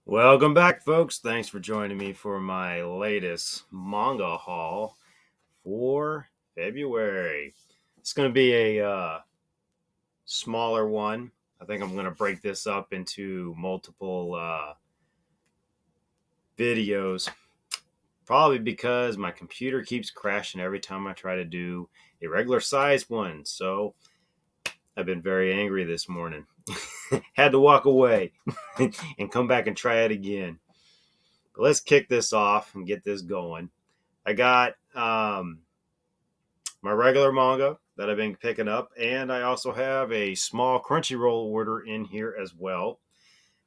Welcome back, folks. Thanks for joining me for my latest manga haul for February. It's going to be a smaller one. I think I'm going to break this up into multiple videos, probably because my computer keeps crashing every time I try to do a regular size one. So I've been very angry this morning. Had to walk away and come back and try it again. But let's kick this off and get this going. I got my regular manga that I've been picking up, and I also have a small Crunchyroll order in here as well.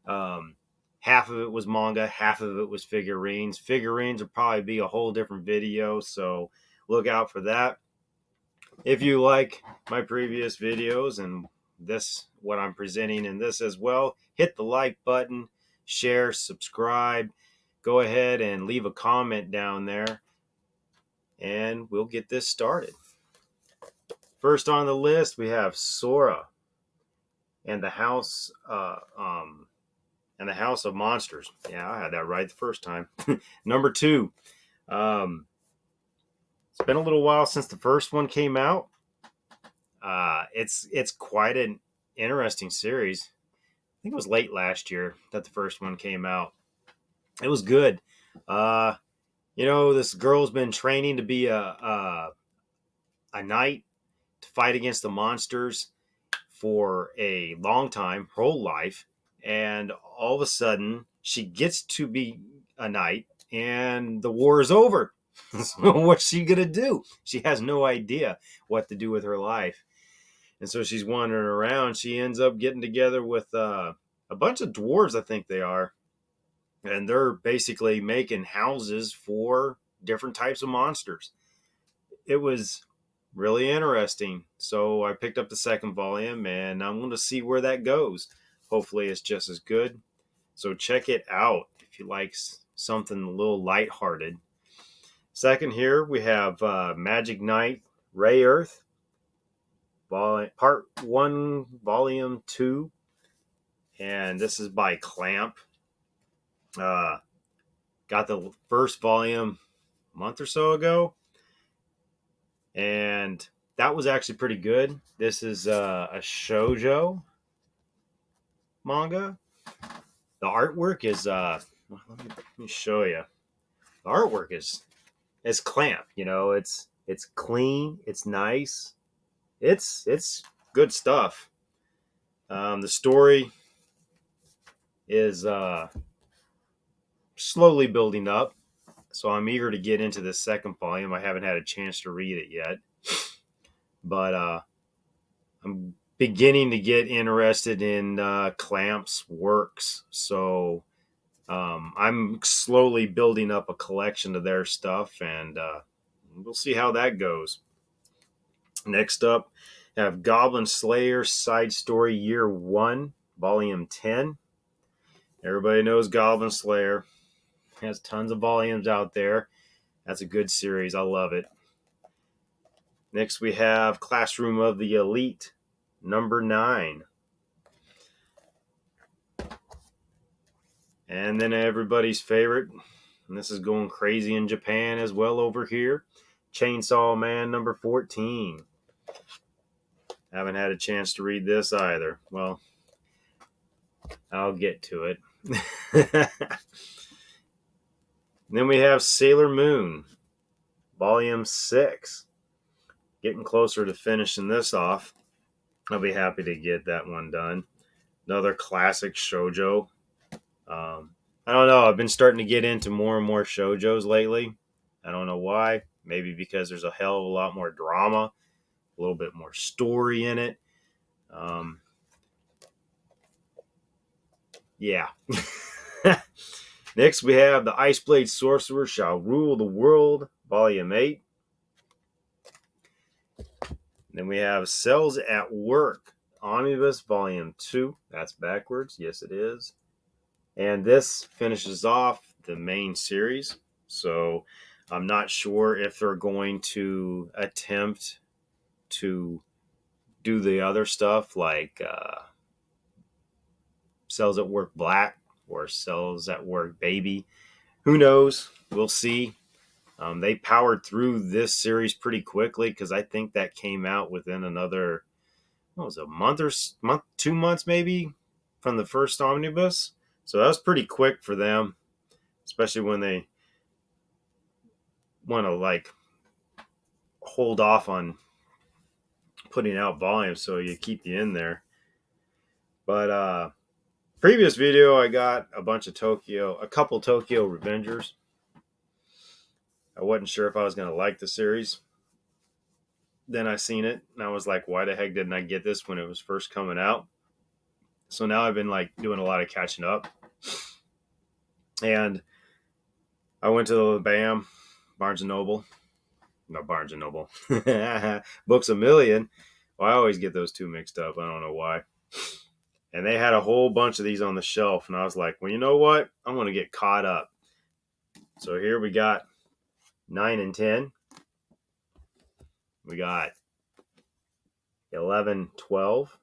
Um, Half of it was manga, half of it was figurines. Figurines will probably be a whole different video, so look out for that. If you like my previous videos and this, what I'm presenting in this as well, hit the like button, share, subscribe. Go ahead and leave a comment down there, and we'll get this started. First on the list, we have Sora and the House and the House of Monsters. Yeah, I had that right the first time. Number two, um, it's been a little while since the first one came out. It's quite an interesting series. I think it was late last year that the first one came out. It was good. Uh, this girl's been training to be a knight to fight against the monsters for a long time, her whole life, and all of a sudden she gets to be a knight, and the war is over. So what's she gonna do? She has no idea what to do with her life, and so she's wandering around. She ends up getting together with a bunch of dwarves, I think they are, and they're basically making houses for different types of monsters. It was really interesting. So I picked up the second volume and I'm going to see where that goes. Hopefully, it's just as good. So check it out if you like something a little lighthearted. Second, here we have Magic Knight Ray Earth, Part 1, Volume 2. And this is by Clamp. Got the first volume a month or so ago, and that was actually pretty good. This is a shoujo manga. The artwork is let me show you. The artwork is Clamp. It's clean, it's nice, it's good stuff. The story is slowly building up, so I'm eager to get into the second volume. I haven't had a chance to read it yet, but I'm beginning to get interested in Clamp's works. So I'm slowly building up a collection of their stuff, and we'll see how that goes. Next up, I have Goblin Slayer Side Story Year 1, Volume 10. Everybody knows Goblin Slayer. Has tons of volumes out there. That's a good series. I love it. Next, we have Classroom of the Elite, number 9. And then everybody's favorite, and this is going crazy in Japan as well over here, Chainsaw Man number 14. Haven't had a chance to read this either. Well, I'll get to it. Then we have Sailor Moon, Volume 6. Getting closer to finishing this off. I'll be happy to get that one done. Another classic shoujo. I don't know. I've been starting to get into more and more shoujos lately. I don't know why. Maybe because there's a hell of a lot more drama, a little bit more story in it. Yeah. Next, we have The Ice Blade Sorcerer Shall Rule the World, Volume 8. Then we have Cells at Work, Omnibus, Volume 2. That's backwards. Yes, it is. And this finishes off the main series. So I'm not sure if they're going to attempt to do the other stuff like Cells at Work Black. or Cells at Work Baby. Who knows? We'll see. They powered through this series pretty quickly because I think that came out within another, what was it, a month, 2 months maybe from the first omnibus. So that was pretty quick for them, especially when they want to like hold off on putting out volume so you keep you in there. But previous video I got a couple Tokyo Revengers. I wasn't sure if I was gonna like the series. Then I seen it and I was like, why the heck didn't I get this when it was first coming out? So now I've been like doing a lot of catching up. And I went to the Barnes and Noble. Not Barnes and Noble. Books A Million. Well, I always get those two mixed up. I don't know why. And they had a whole bunch of these on the shelf. And I was like, well, you know what? I'm going to get caught up. So here we got 9 and 10. We got 11, 12.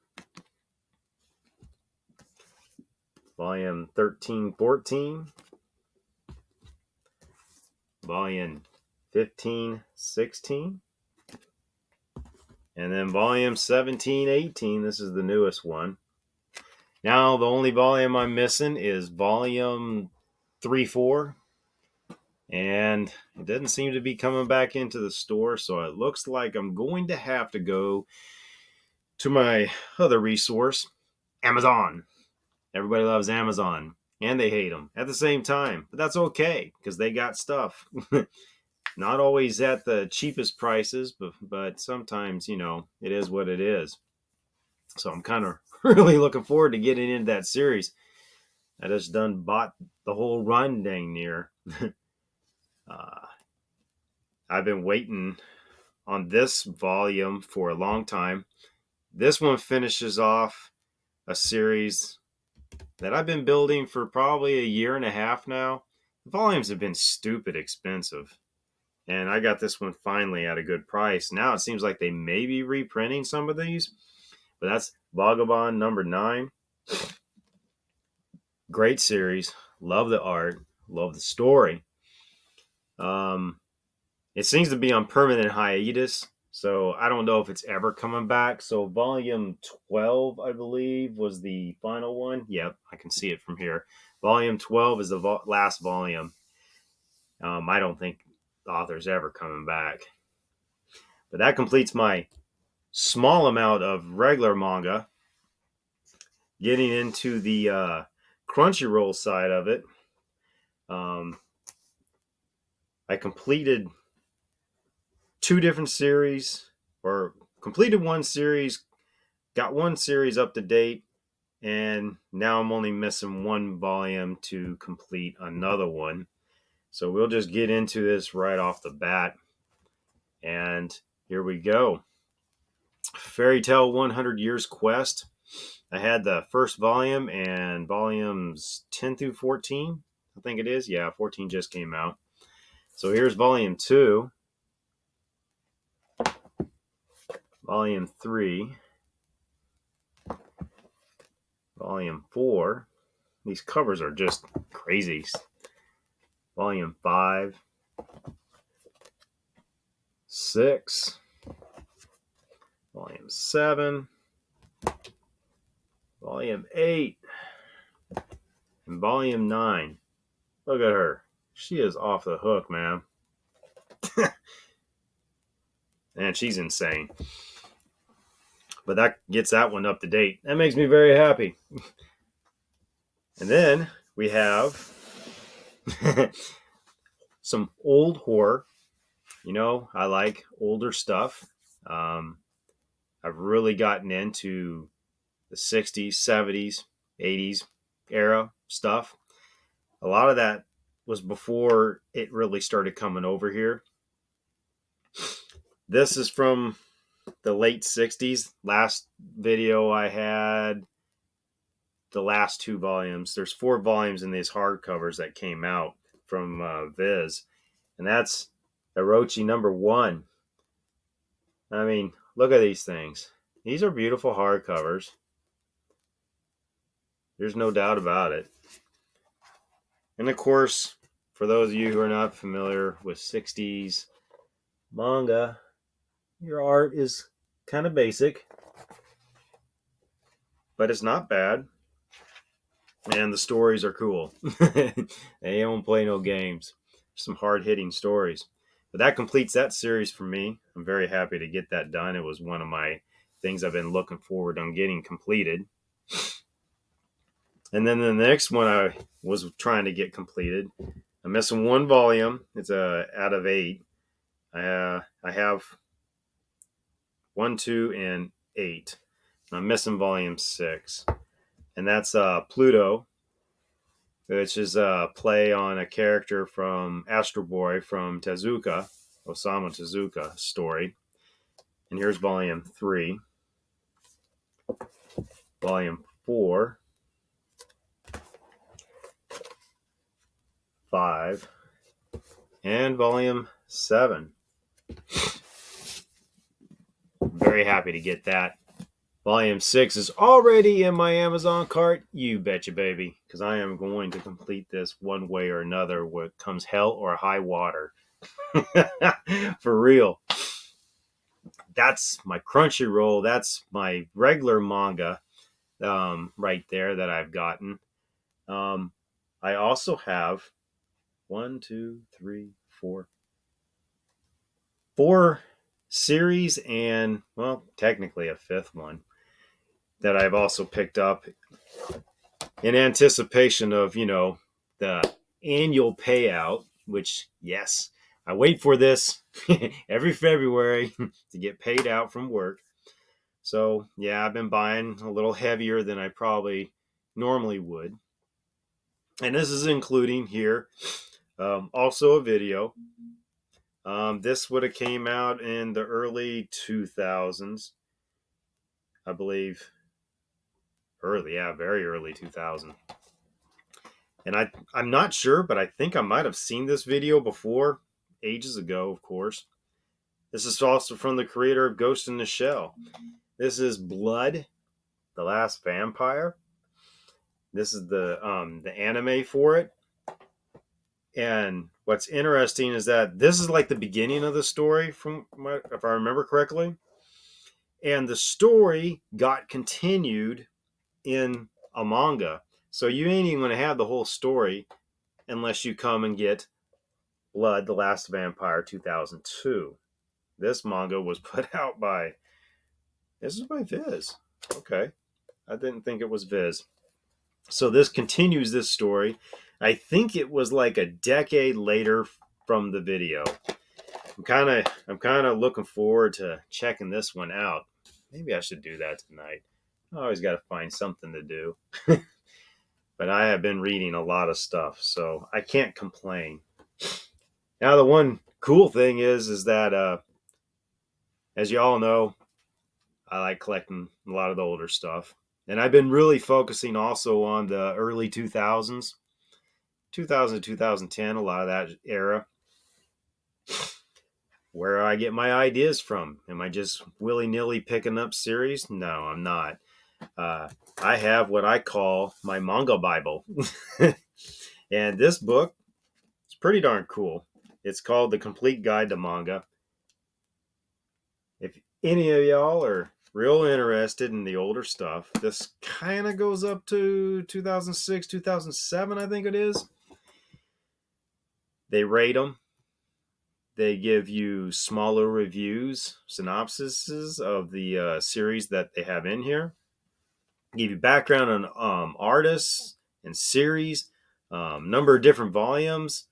Volume 13, 14. Volume 15, 16. And then volume 17, 18. This is the newest one. Now, the only volume I'm missing is volume 3, 4. And it doesn't seem to be coming back into the store. So it looks like I'm going to have to go to my other resource, Amazon. Everybody loves Amazon. And they hate them at the same time. But that's okay, because they got stuff. Not always at the cheapest prices, but sometimes, it is what it is. So I'm kind of really looking forward to getting into that series. I just done bought the whole run dang near. I've been waiting on this volume for a long time. This one finishes off a series that I've been building for probably a year and a half now. The volumes have been stupid expensive. And I got this one finally at a good price. Now it seems like they may be reprinting some of these. But that's Vagabond number 9. Great series. Love the art. Love the story. It seems to be on permanent hiatus. So I don't know if it's ever coming back. So volume 12, I believe, was the final one. Yep, I can see it from here. Volume 12 is the last volume. I don't think the author's ever coming back. But that completes my small amount of regular manga. Getting into the Crunchyroll side of it, I completed 2 different series, or completed one series, got one series up to date, and now I'm only missing one volume to complete another one. So we'll just get into this right off the bat. And here we go. Fairy Tale 100 Years Quest. I had the first volume and volumes 10 through 14. I think it is. Yeah, 14 just came out. So here's volume 2. Volume 3. Volume 4. These covers are just crazy. Volume 5. 6. Volume 7. Volume 8. And Volume 9. Look at her. She is off the hook, man. And she's insane. But that gets that one up to date. That makes me very happy. And then we have some old horror. I like older stuff. I've really gotten into the 60s, 70s, 80s era stuff. A lot of that was before it really started coming over here. This is from the late 60s. Last video I had the last 2 volumes. There's 4 volumes in these hardcovers that came out from Viz. And that's Orochi number 1. I mean, look at these things. These are beautiful hardcovers. There's no doubt about it. And of course, for those of you who are not familiar with 60s manga, your art is kind of basic, but it's not bad. And the stories are cool. They don't play no games. Some hard hitting stories. But that completes that series for me. I'm very happy to get that done. It was one of my things I've been looking forward on getting completed. And then the next one I was trying to get completed. I'm missing one volume. It's out of 8. I have 1, 2, and 8. I'm missing volume 6, and that's Pluto, which is a play on a character from Astro Boy from Tezuka, Osamu Tezuka story. And here's volume 3, volume 4, 5, and volume 7. Very happy to get that. Volume 6 is already in my Amazon cart. You betcha, baby. Because I am going to complete this one way or another, what comes hell or high water. For real. That's my Crunchyroll. That's my regular manga right there that I've gotten. I also have 1, 2, 3, 4. 4 series and, well, technically a 5th one that I've also picked up in anticipation of, the annual payout, which, yes, I wait for this every February to get paid out from work. So, yeah, I've been buying a little heavier than I probably normally would. And this is including here also a video. This would have came out in the early 2000s, I believe. Very early 2000. And I'm not sure, but I think I might have seen this video before, ages ago, of course. This is also from the creator of Ghost in the Shell. This is Blood, the Last Vampire. This is the anime for it. And what's interesting is that this is like the beginning of the story, if I remember correctly. And the story got continued in a manga. So you ain't even going to have the whole story unless you come and get Blood, the Last Vampire 2002. This manga was put out by, this is by Viz. Okay. I didn't think it was Viz. So this continues this story. I think it was like a decade later from the video. I'm kind of looking forward to checking this one out. Maybe I should do that tonight. I always got to find something to do. But I have been reading a lot of stuff, so I can't complain. Now, the one cool thing is that, as you all know, I like collecting a lot of the older stuff. And I've been really focusing also on the early 2000s, 2000 to 2010, a lot of that era. Where I get my ideas from. Am I just willy-nilly picking up series? No, I'm not. I have what I call my manga Bible. And this book is pretty darn cool. It's called The Complete Guide to Manga. If any of y'all are real interested in the older stuff, this kind of goes up to 2006, 2007, I think it is. They rate them. They give you smaller reviews, synopsises of the series that they have in here. Give you background on artists and series, number of different volumes,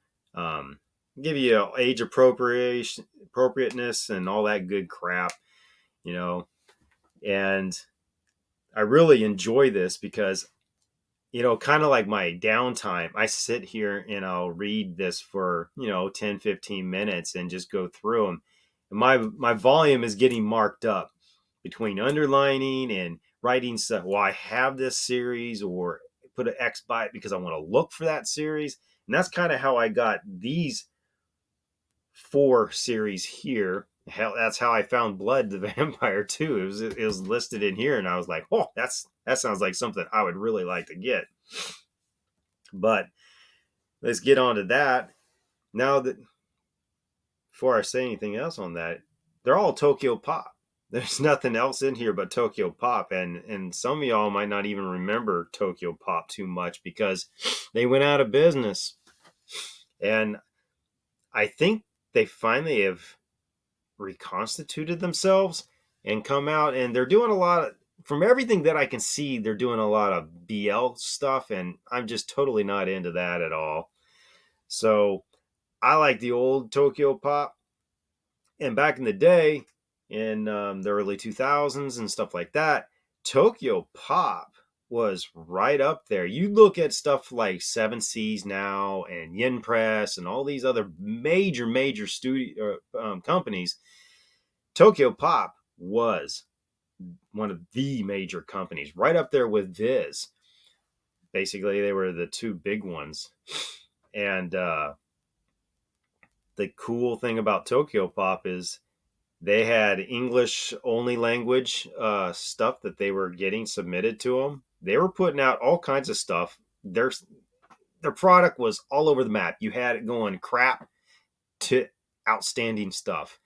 give you age appropriateness and all that good crap, And I really enjoy this because, kind of like my downtime, I sit here and I'll read this for, 10, 15 minutes and just go through them. And my volume is getting marked up between underlining and writing stuff. Well, I have this series, or put an X by it because I want to look for that series. And that's kind of how I got these 4 series here. Hell, that's how I found Blood the Vampire too. It was listed in here, and I was like, oh, that sounds like something I would really like to get. But let's get on to that. Now that before I say anything else on that, they're all Tokyo Pop. There's nothing else in here but Tokyo Pop, and some of y'all might not even remember Tokyo Pop too much because they went out of business. And I think they finally have reconstituted themselves and come out, and they're doing a lot of, from everything that I can see, they're doing a lot of BL stuff, and I'm just totally not into that at all. So I like the old Tokyo Pop. And back in the day, in the early 2000s and stuff like that, Tokyo Pop was right up there. You look at stuff like Seven Seas now and Yen Press and all these other major studio companies. Tokyo Pop was one of the major companies, right up there with Viz. Basically, they were the two big ones. And the cool thing about Tokyo Pop is they had English only language stuff that they were getting submitted to them. They were putting out all kinds of stuff. Their product was all over the map. You had it going crap to outstanding stuff.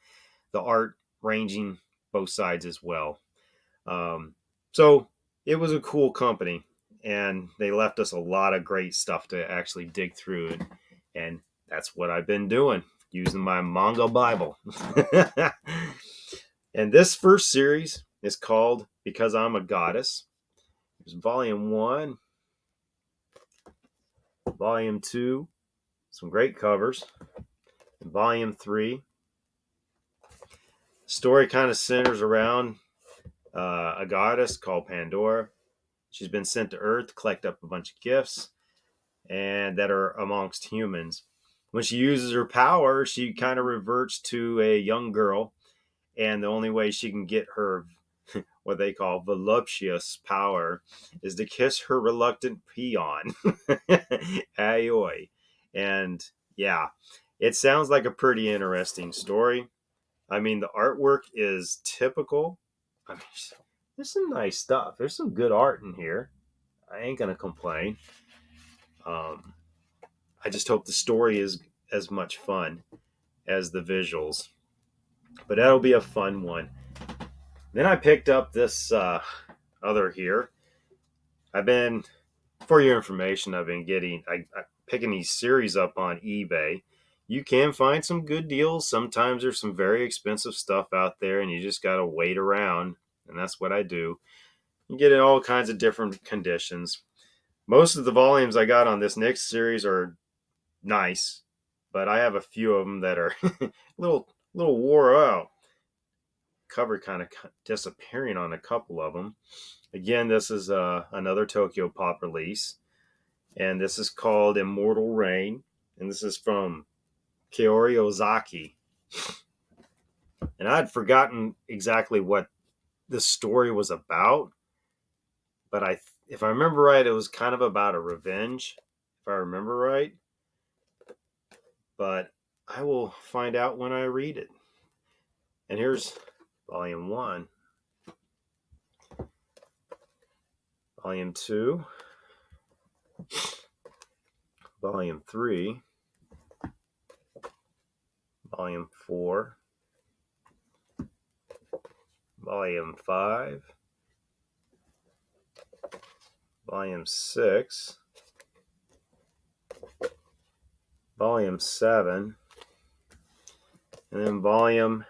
The art ranging both sides as well. So it was a cool company, and they left us a lot of great stuff to actually dig through, and that's what I've been doing, using my manga Bible. And this first series is called Because I'm a Goddess. There's volume 1, volume 2, some great covers, and volume 3. Story kind of centers around a goddess called Pandora. She's been sent to Earth to collect up a bunch of gifts and that are amongst humans. When she uses her power, she kind of reverts to a young girl, and the only way she can get her what they call voluptuous power is to kiss her reluctant peon. Aoi. And yeah, it sounds like a pretty interesting story. I mean, the artwork is typical. I mean, there's some nice stuff. There's some good art in here. I ain't gonna complain. Um, I just hope the story is as much fun as the visuals. But that'll be a fun one. Then I picked up this other here. I've been, for your information, I've been picking these series up on eBay. You can find some good deals. Sometimes there's some very expensive stuff out there, and you just got to wait around. And that's what I do. You get in all kinds of different conditions. Most of the volumes I got on this next series are nice, but I have a few of them that are little wore out. Cover kind of disappearing on a couple of them. Again, this is another Tokyo Pop release, and this is called Immortal Rain, and this is from Kaori Ozaki. And I'd forgotten exactly what the story was about, but if I remember right, it was kind of about a revenge, if I remember right. But I will find out when I read it. And here's volume 1, volume 2, volume 3, volume 4, volume 5, volume 6, volume 7, and then volume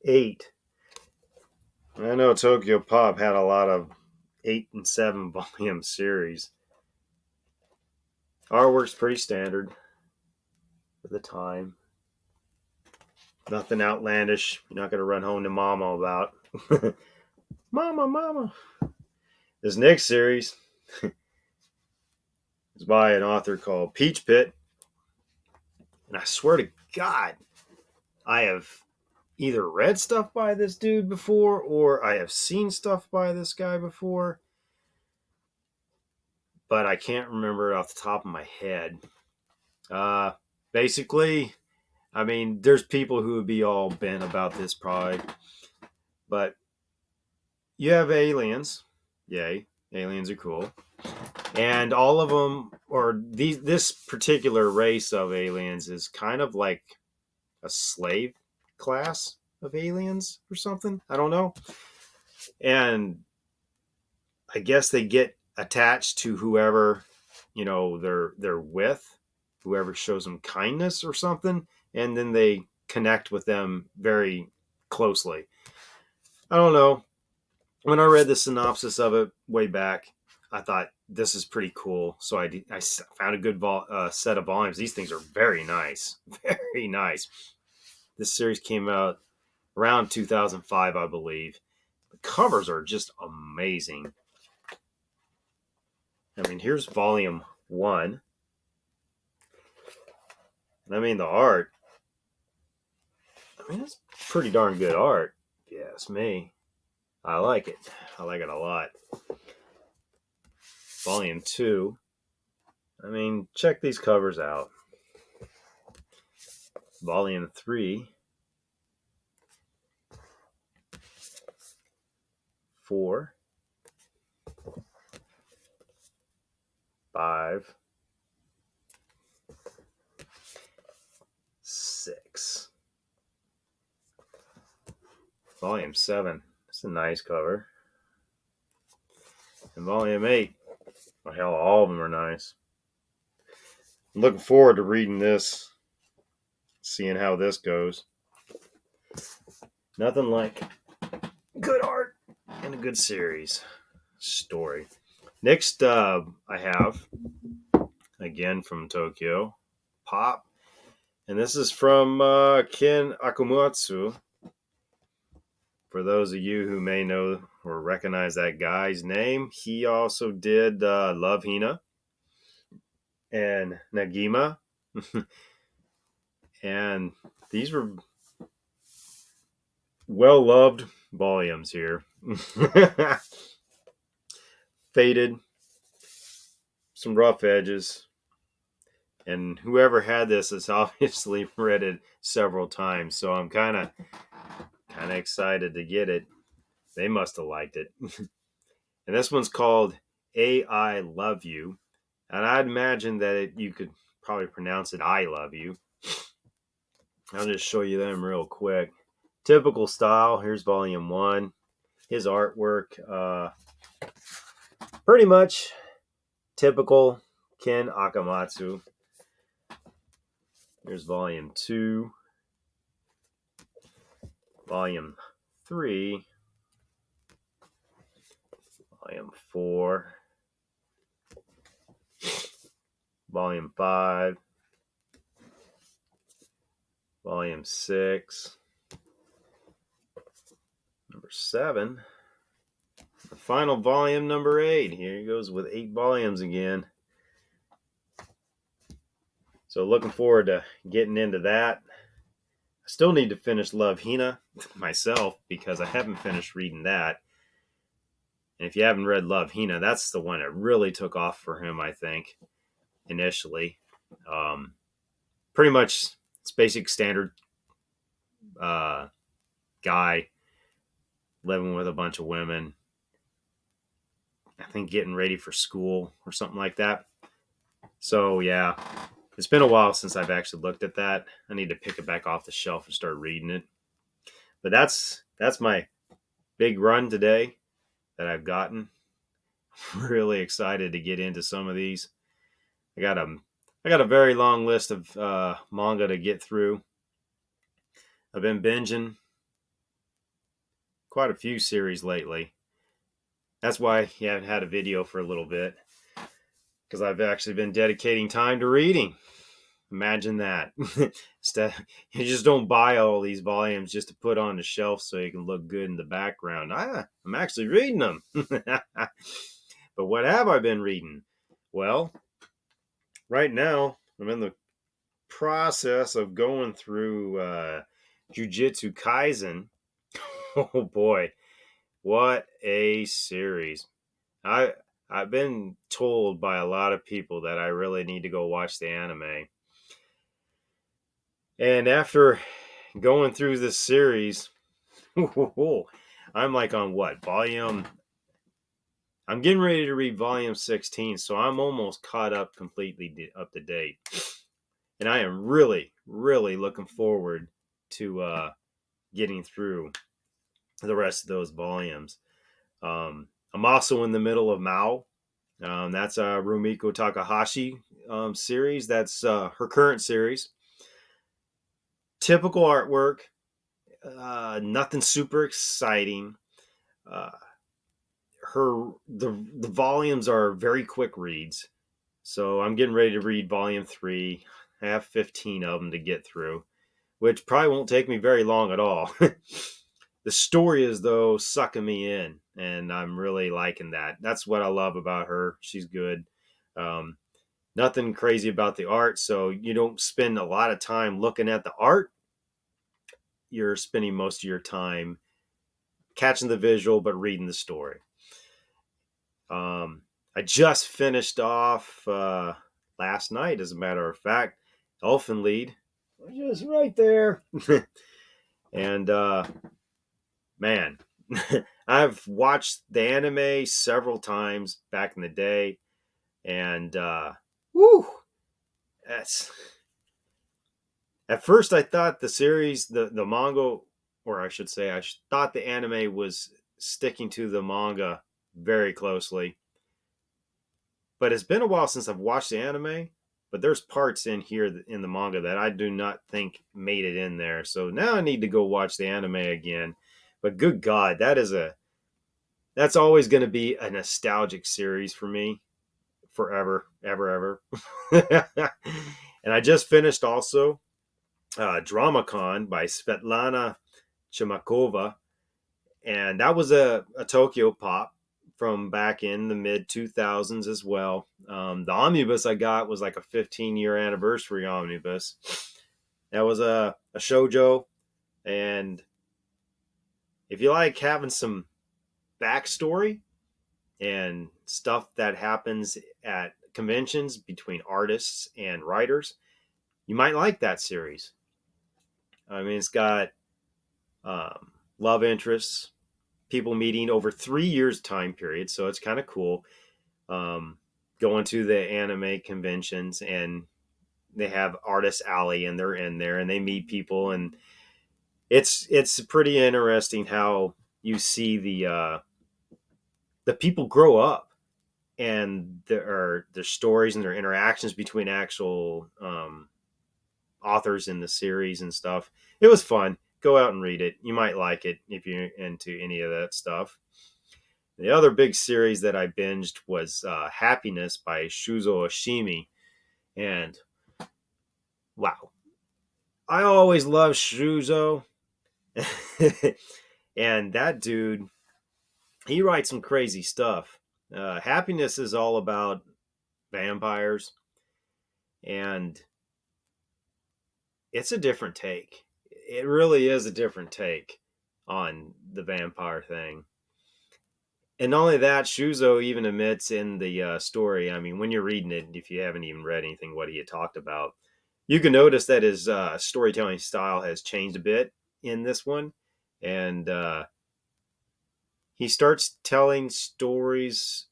8. I know Tokyo Pop had a lot of 8 and 7 volume series. Artwork's pretty standard for the time. Nothing outlandish. You're not going to run home to mama about. Mama. This next series is by an author called Peach Pit. And I swear to God, I have either read stuff by this dude before or I have seen stuff by this guy before. But I can't remember it off the top of my head. Basically, I mean, there's people who would be all bent about this probably. But you have aliens. Yay. Aliens are cool. And all of them, or this particular race of aliens is kind of like a slave class of aliens or something. I don't know. And I guess they get attached to whoever, they're with, whoever shows them kindness or something, and then they connect with them very closely. I don't know. When I read the synopsis of it way back, I thought this is pretty cool. So I found a good set of volumes. These things are very nice, very nice. This series came out around 2005, I believe. The covers are just amazing. I mean, here's volume 1. And I mean, the art. I mean, it's pretty darn good art. Yes, me. I like it. I like it a lot. Volume 2. I mean, check these covers out. Volume 3. 4. 5. 6. Volume 7. It's a nice cover. And Volume 8. Oh, hell, all of them are nice. I'm looking forward to reading this, seeing how this goes. Nothing like good art and a good series story. Next, I have, again from Tokyo, Pop. And this is from Ken Akamatsu. For those of you who may know or recognize that guy's name, he also did Love Hina and Nagima. And these were well-loved volumes here. Faded, some rough edges. And whoever had this has obviously read it several times. So I'm kind of excited to get it. They must have liked it. And this one's called I Love You. And I'd imagine that you could probably pronounce it I Love You. I'll just show you them real quick. Typical style. Here's volume 1. His artwork. Pretty much typical Ken Akamatsu. Here's volume 2. Volume 3. Volume 4. Volume 5. Volume 6. Number 7. The final volume, number 8. Here he goes with 8 volumes again. So looking forward to getting into that. I still need to finish Love Hina myself because I haven't finished reading that. And if you haven't read Love Hina, that's the one that really took off for him, I think, initially. Pretty much it's basic standard guy living with a bunch of women. I think getting ready for school or something like that. So yeah, it's been a while since I've actually looked at that. I need to pick it back off the shelf and start reading it. But that's my big run today that I've gotten. Really excited to get into some of these. I got a very long list of manga to get through. I've been binging quite a few series lately. That's why you haven't had a video for a little bit, because I've actually been dedicating time to reading. Imagine that. You just don't buy all these volumes just to put on the shelf so you can look good in the background. I'm actually reading them. But what have I been reading? Well, right now I'm in the process of going through Jujutsu Kaisen. Oh boy, what a series. I've been told by a lot of people that I really need to go watch the anime. And after going through this series, I'm like on what? Volume I'm getting ready to read volume 16, so I'm almost caught up completely up to date. And I am really, really looking forward to getting through the rest of those volumes. I'm also in the middle of Mao. That's a Rumiko Takahashi series. That's her current series. Typical artwork, nothing super exciting. Uh, the volumes are very quick reads, so I'm getting ready to read volume 3. I have 15 of them to get through, which probably won't take me very long at all. The story is though sucking me in, and I'm really liking that. That's what I love about her. She's good. Um, Nothing crazy about the art, so you don't spend a lot of time looking at the art. You're spending most of your time catching the visual but reading the story. I just finished off last night, as a matter of fact, Elfenlied, just right there. And man, I've watched the anime several times back in the day, and woo, that's. At first, I thought the series, the manga, or I should say, thought the anime was sticking to the manga very closely. But it's been a while since I've watched the anime. But there's parts in here in the manga that I do not think made it in there. So now I need to go watch the anime again. But good God, that's always going to be a nostalgic series for me, forever, ever, ever. And I just finished also Dramacon by Svetlana Chimakova, and that was a Tokyo pop from back in the mid 2000s as well. The omnibus I got was like a 15-year anniversary omnibus. That was a shoujo, and if you like having some backstory and stuff that happens at conventions between artists and writers, you might like that series. I mean, it's got love interests, people meeting over 3 years time period, so it's kind of cool. Going to the anime conventions, and they have Artist Alley, and they're in there, and they meet people, and it's pretty interesting how you see the people grow up, and their stories and their interactions between actual authors in the series and stuff. It was fun. Go out and read it. You might like it if you're into any of that stuff. The other big series that I binged was Happiness by Shuzo Oshimi. And wow, I always loved Shuzo. And that dude, he writes some crazy stuff. Happiness is all about vampires, and it's a different take. It really is a different take on the vampire thing. And not only that, Shuzo even admits in the story, I mean, when you're reading it, if you haven't even read anything, what he had talked about, you can notice that his storytelling style has changed a bit in this one. And he starts telling stories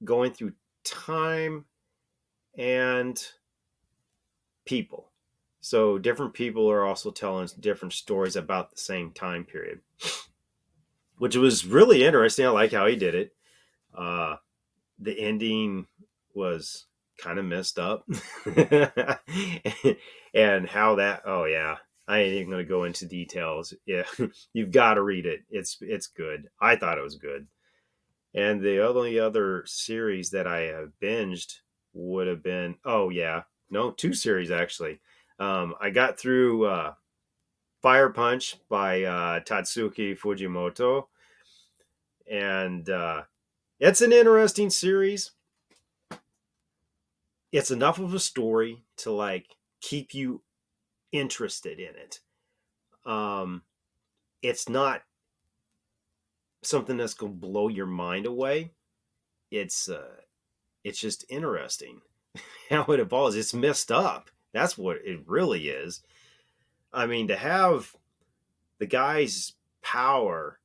going through time and people. So different people are also telling different stories about the same time period, which was really interesting. I like how he did it. Uh, the ending was kind of messed up. And how that, oh yeah, I ain't even going to go into details. Yeah, you've got to read it. It's good. I thought it was good. And the only other series that I have binged would have been, oh yeah, no, two series actually. I got through Fire Punch by Tatsuki Fujimoto, and it's an interesting series. It's enough of a story to like keep you interested in it. Um, it's not something that's gonna blow your mind away. It's just interesting how it evolves. It's messed up. That's what it really is. I mean, to have the guy's power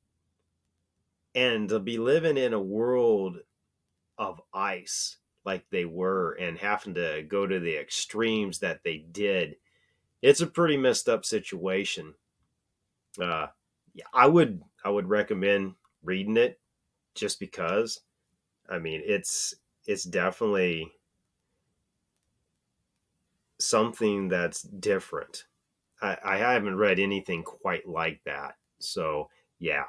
And to be living in a world of ice like they were and having to go to the extremes that they did, it's a pretty messed up situation. Yeah, I would recommend reading it just because. I mean, it's definitely something that's different. I haven't read anything quite like that. So yeah,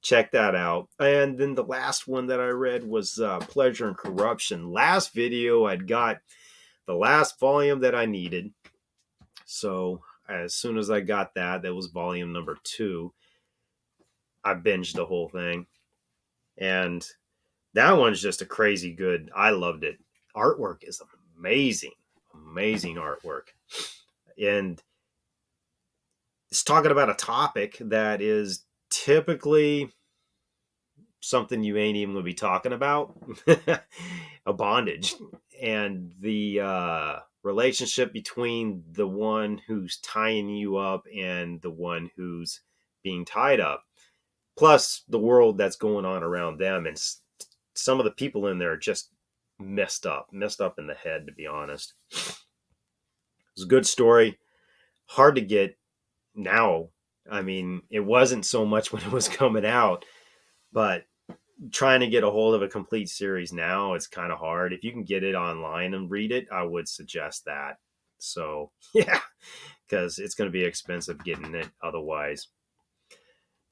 check that out. And then the last one that I read was Pleasure and Corruption. Last video, I'd got the last volume that I needed. So as soon as I got that, that was volume number 2. I binged the whole thing, and that one's just a crazy good. I loved it. Artwork is amazing, amazing artwork, and it's talking about a topic that is typically something you ain't even gonna be talking about, a bondage, and the relationship between the one who's tying you up and the one who's being tied up, plus the world that's going on around them. And some of the people in there are just messed up in the head, to be honest. It's a good story, hard to get now. I mean, it wasn't so much when it was coming out, but trying to get a hold of a complete series now, it's kind of hard. If you can get it online and read it, I would suggest that. So yeah, because it's going to be expensive getting it otherwise.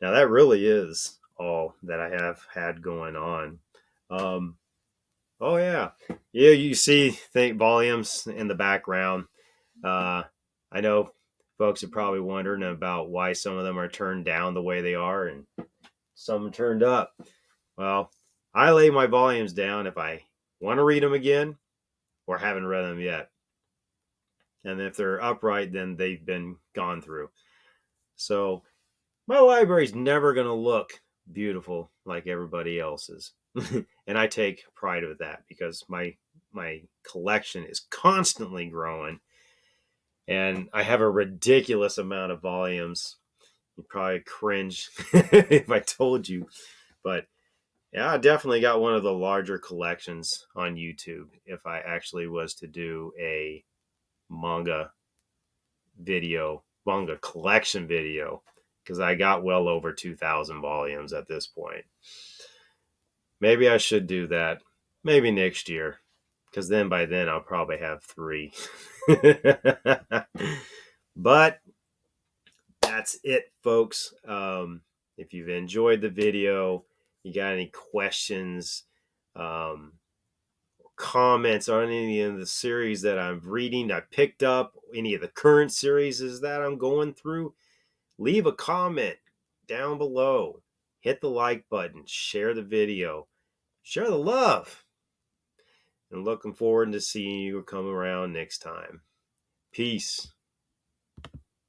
Now that really is all that I have had going on. um oh yeah, yeah, you see think volumes in the background. uh I know folks are probably wondering about why some of them are turned down the way they are and some turned up. Well, I lay my volumes down if I want to read them again or haven't read them yet. And if they're upright, then they've been gone through. So my library's never going to look beautiful like everybody else's. And I take pride with that because my collection is constantly growing, and I have a ridiculous amount of volumes. You'd probably cringe if I told you, but yeah, I definitely got one of the larger collections on YouTube if I actually was to do a manga manga collection video, because I got well over 2,000 volumes at this point. Maybe I should do that. Maybe next year, because then by then I'll probably have 3. But that's it, folks. If you've enjoyed the video, you got any questions, um, comments on any of the series that I'm reading, I picked up, any of the current series that I'm going through, leave a comment down below. Hit the like button, share the video, share the love. And looking forward to seeing you come around next time. Peace.